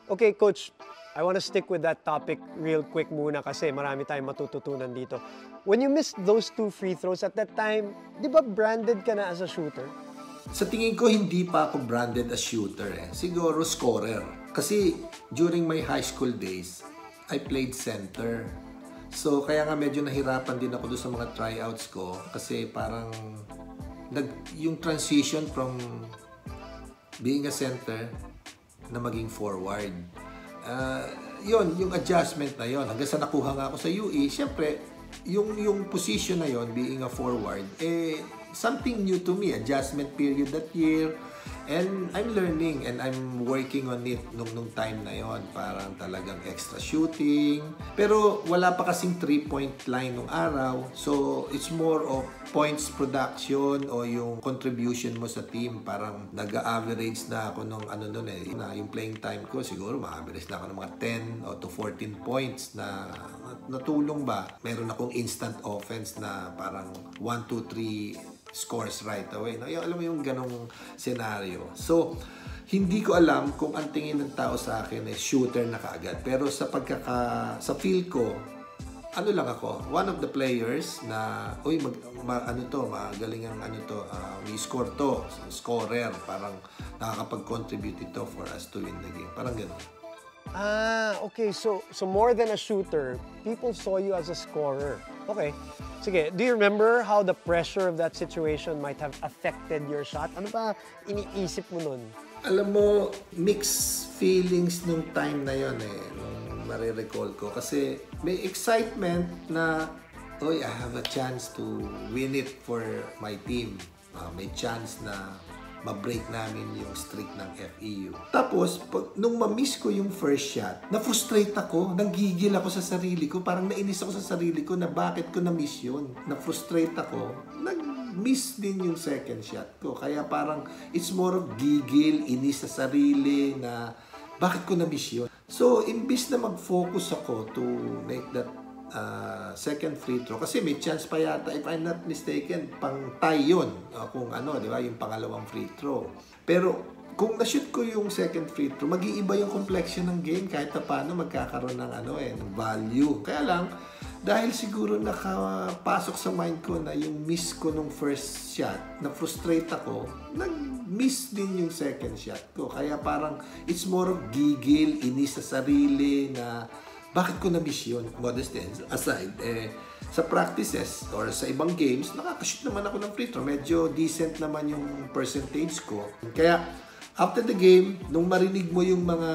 Okay, Coach, I want to stick with that topic real quick muna kasi marami tayong matututunan dito. When you missed those 2 free throws at that time, di ba branded ka na as a shooter? Sa tingin ko, hindi pa ako branded as shooter eh. Siguro scorer. Kasi during my high school days, I played center. So kaya nga medyo nahirapan din ako doon sa mga tryouts ko kasi parang yung transition from being a center na maging forward. Yung adjustment na yon hanggang sa nakuha nga ako sa UE, syempre yung position na yon, being a forward, something new to me, adjustment period that year, and I'm learning and I'm working on it nung time na yon. Parang talagang extra shooting, pero wala pa kasing 3-point line nung araw, so it's more of points production o yung contribution mo sa team. Parang nag-average na ako nung na yung playing time ko, siguro ma-average na ako ng mga 10 o to 14 points na natulong ba. Meron akong instant offense na parang 1, 2, 3 scores right away. No? Alam mo yung ganong scenario. So, hindi ko alam kung ang tingin ng tao sa akin ay shooter na kaagad. Pero sa feel ko, ano lang ako, one of the players na, magaling ang may score to, scorer, parang nakakapag-contribute ito for us to win the game. Parang gano'n. Okay. So more than a shooter, people saw you as a scorer. Okay. Sige, do you remember how the pressure of that situation might have affected your shot? Ano ba iniisip mo nun? Alam mo, mixed feelings nung time na yon nung marirecall ko. Kasi may excitement na, I have a chance to win it for my team. May chance na ma-break namin yung streak ng FEU. Tapos, nung ma-miss ko yung first shot, na-frustrate ako, nanggigil ako sa sarili ko, parang nainis ako sa sarili ko na bakit ko na-miss yun. Na-frustrate ako, nag-miss din yung second shot ko. Kaya parang, it's more of gigil, inis sa sarili na bakit ko na-miss yun. So, imbis na mag-focus ako to make that second free throw, kasi may chance pa yata, if I'm not mistaken, pang tie yun, kung di ba, yung pangalawang free throw. Pero kung na-shoot ko yung second free throw, mag-iiba yung complexion ng game, kahit na paano magkakaroon ng ng value. Kaya lang, dahil siguro nakapasok sa mind ko na yung miss ko nung first shot, na-frustrate ako, nag-miss din yung second shot ko. Kaya parang it's more of gigil, inis sa sarili na bakit ko na-miss yun? Modesty aside, sa practices or sa ibang games, nakakashoot naman ako ng free throw. Medyo decent naman yung percentage ko. Kaya, after the game, nung marinig mo yung mga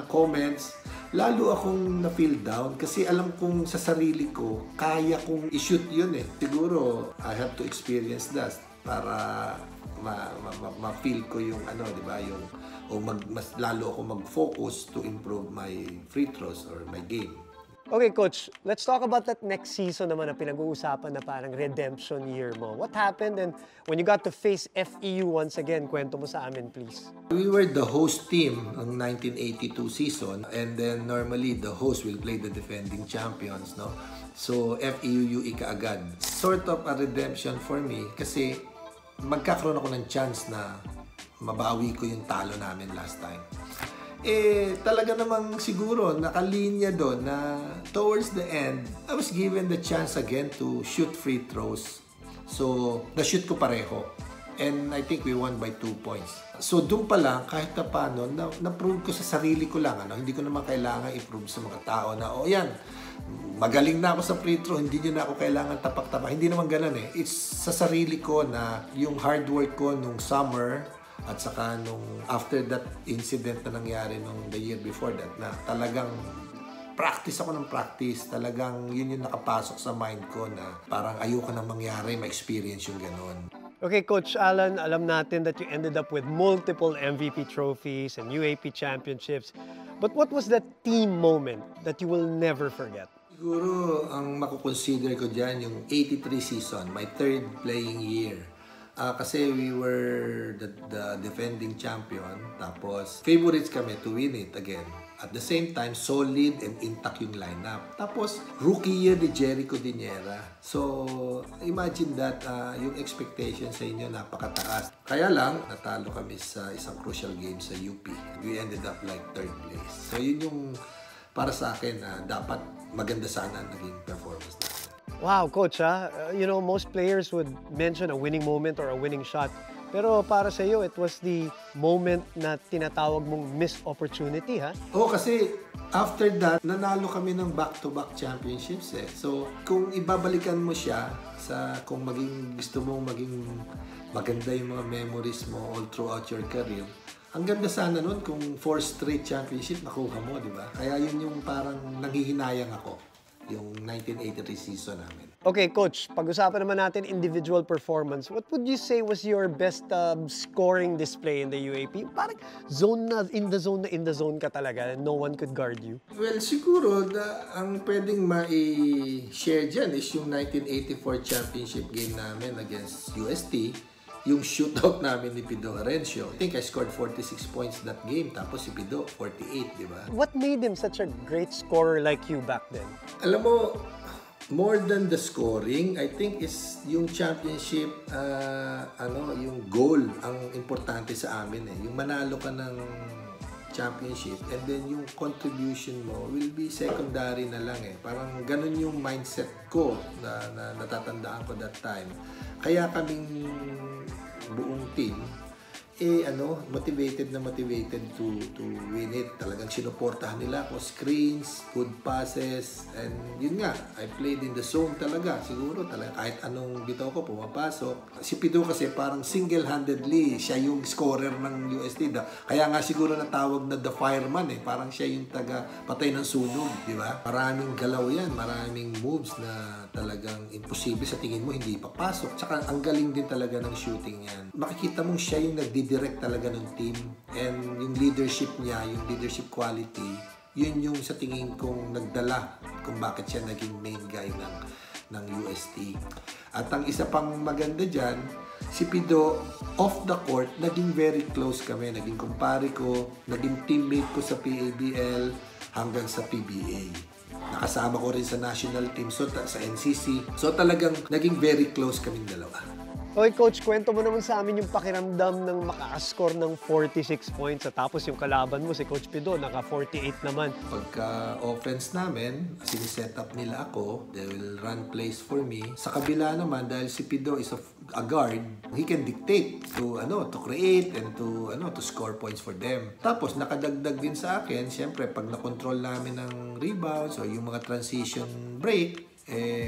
comments, lalo akong na-feel down kasi alam kong sa sarili ko, kaya kong i-shoot yun Siguro, I have to experience that para ma-feel ko yung di ba, yung mas lalo ako mag-focus to improve my free throws or my game. Okay, Coach, let's talk about that next season naman na pinag-uusapan na parang redemption year mo. What happened and when you got to face FEU once again, kwento mo sa amin, please. We were the host team ng 1982 season, and then normally the host will play the defending champions, no? So, FEU UE kaagad. Sort of a redemption for me kasi magkakaroon ako ng chance na mabawi ko yung talo namin last time. Talaga namang siguro nakalinya doon na towards the end, I was given the chance again to shoot free throws. So, na-shoot ko pareho. And I think we won by 2 points. So, doon pa lang, kahit na paano, na-prove ko sa sarili ko lang. Hindi ko naman kailangan i-prove sa mga tao na, yan, magaling na ako sa free throw, hindi nyo na ako kailangan tapak-tapak. Hindi naman ganun It's sa sarili ko na yung hard work ko nung summer, at saka nung after that incident na nangyari nung the year before that, na talagang practice ako ng practice. Talagang yun yung nakapasok sa mind ko na parang ayoko na mangyari, ma-experience yung ganon. Okay, Coach Alan, alam natin that you ended up with multiple MVP trophies and UAP championships. But what was that team moment that you will never forget? Siguro, ang makukonsider ko dyan, yung 83 season, my third playing year. Kasi we were the defending champion. Tapos, favorites kami to win it again. At the same time, solid and intact yung lineup. Tapos, rookie year ni Jericho Diniera. So, imagine that yung expectation sa inyo napakataas. Kaya lang, natalo kami sa isang crucial game sa UP. We ended up like 3rd place. So, yun yung para sa akin dapat maganda sana naging performance natin. Wow, coach, you know, most players would mention a winning moment or a winning shot. Pero para sa iyo, it was the moment na tinatawag mong missed opportunity, ha? Oo, kasi after that, nanalo kami ng back-to-back championships eh. So, kung ibabalikan mo siya sa kung gusto mong maging maganda yung mga memories mo all throughout your career, ang ganda sana nun kung 4 straight championship nakuha mo, di ba? Kaya yun yung parang nanghihinayang ako, yung 1983 season namin. Okay, coach, pag-usapan naman natin individual performance. What would you say was your best scoring display in the UAP? Parang in the zone ka talaga and no one could guard you. Well, siguro ang pwedeng ma-share dyan is yung 1984 championship game namin against UST. Yung shootout namin ni Pido Arencio. I think I scored 46 points that game. Tapos si Pido, 48, di ba? What made him such a great scorer like you back then? Alam mo, more than the scoring, I think is yung championship, yung goal ang importante sa amin eh. Yung manalo ka ng championship and then yung contribution mo will be secondary na lang eh. Parang ganun yung mindset ko na natatandaan ko that time. Kaya kaming buong team motivated to win it. Talagang sinuportahan nila ako, screens, good passes, and yun nga, I played in the zone talaga. Siguro talaga kahit anong bitaw ko pumapasok. Si Pido kasi parang single-handedly siya yung scorer ng UST. Kaya nga siguro natawag na the fireman eh. Parang siya yung taga patay ng sunog, di ba? Maraming galaw yan, maraming moves na talagang imposible sa tingin mo hindi papasok. Tsaka ang galing din talaga ng shooting yan. Makikita mong siya yung nagdi-direct talaga ng team, and yung leadership niya, yung leadership quality, yun yung sa tingin kong nagdala kung bakit siya naging main guy ng UST. At ang isa pang maganda dyan, si Pido off the court, naging very close kami, naging kumpare ko, naging teammate ko sa PABL hanggang sa PBA. Nakasama ko rin sa national team, sa NCC. So talagang naging very close kaming dalawa. Okay, coach, kwento mo naman sa amin yung pakiramdam ng makakascore ng 46 points at tapos yung kalaban mo, si Coach Pido, naka 48 naman. Pagka offense namin, siniset up nila ako, they will run plays for me. Sa kabila naman, dahil si Pido is a guard, he can dictate to create and to score points for them. Tapos nakadagdag din sa akin, siyempre pag na-control namin ng rebounds o yung mga transition break,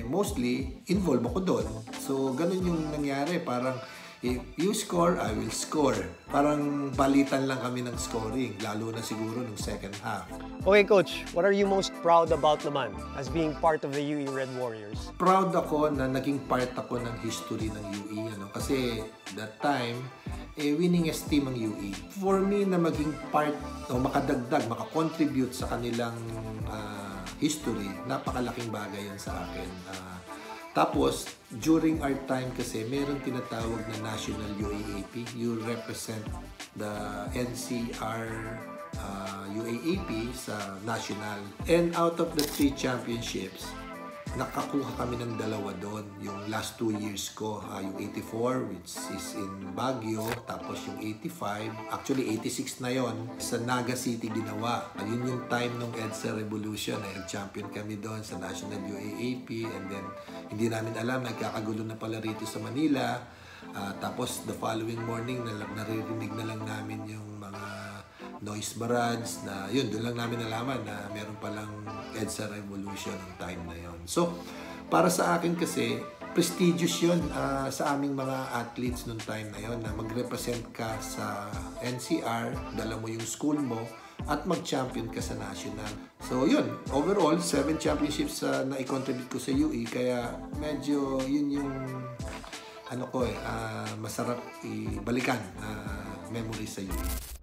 mostly involved ako doon. So ganun yung nangyari, parang if you score, I will score. Parang balitan lang kami ng scoring, lalo na siguro nung second half. Okay, Coach, what are you most proud about naman as being part of the UE Red Warriors? Proud ako na naging part ako ng history ng UE, kasi that time, winningest team ang UE. For me na maging part o makadagdag, makakontribute sa kanilang history, napakalaking bagay yan sa akin. Tapos, during our time kasi, meron tinatawag na National UAAP. You represent the NCR UAAP sa national. And out of the 3 championships, nakakuha kami ng 2 doon. Yung last 2 years ko, yung 84, which is in Baguio, tapos yung 85, actually 86 na yon, sa Naga City ginawa. Yun yung time ng EDSA Revolution, nag-champion kami doon sa National UAAP, and then hindi namin alam, nagkakagulo na pala rito sa Manila. Tapos the following morning, naririnig na lang namin yung mga noise barrage na yun, doon lang namin nalaman na meron palang EDSA Revolution ng time na yon. So, para sa akin kasi, prestigious yun sa aming mga athletes nung time na yon na mag-represent ka sa NCR, dala mo yung school mo, at mag-champion ka sa national. So, yun. Overall, 7 championships na i-contribute ko sa UE, kaya medyo yun yung masarap ibalikan memory sa UE.